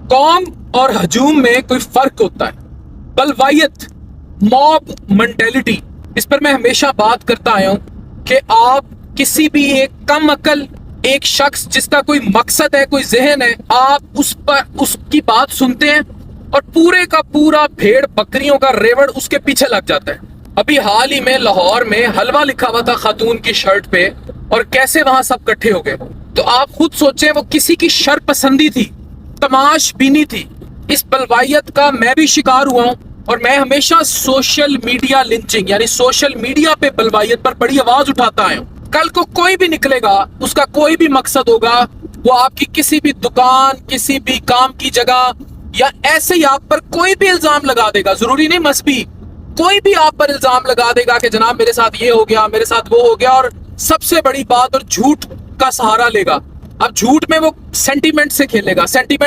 قوم اور ہجوم میں کوئی فرق ہوتا ہے. بلوائیت، موب مینٹیلٹی، اس پر میں ہمیشہ بات کرتا آیا ہوں کہ آپ کسی بھی ایک کم عقل ایک شخص جس کا کوئی مقصد ہے، کوئی ذہن ہے، آپ اس کی بات سنتے ہیں اور پورے کا پورا بھیڑ بکریوں کا ریوڑ اس کے پیچھے لگ جاتا ہے. ابھی حال ہی میں لاہور میں حلوہ لکھا ہوا تھا خاتون کی شرٹ پہ، اور کیسے وہاں سب کٹھے ہو گئے. تو آپ خود سوچیں، وہ کسی کی شر پسندی تھی، تماش بینی تھی. اس بلوائیت کا میں بھی شکار ہوا ہوں، اور میں ہمیشہ سوشل میڈیا لنچنگ یعنی سوشل میڈیا پہ بلوائیت پر بڑی آواز اٹھاتا آیا ہوں. کل کو کوئی بھی نکلے گا، اس کا کوئی بھی مقصد ہوگا، وہ آپ کی کسی بھی دکان، کسی بھی کام کی جگہ، یا ایسے ہی آپ پر کوئی بھی الزام لگا دے گا. ضروری نہیں مذہبی، کوئی بھی آپ پر الزام لگا دے گا کہ جناب میرے ساتھ یہ ہو گیا، میرے ساتھ وہ ہو گیا، اور سب سے بڑی بات، اور جھوٹ کا سہارا لے گا. اب جھوٹ میں وہ سینٹیمنٹ سے کھیلے گا. سینٹیمنٹ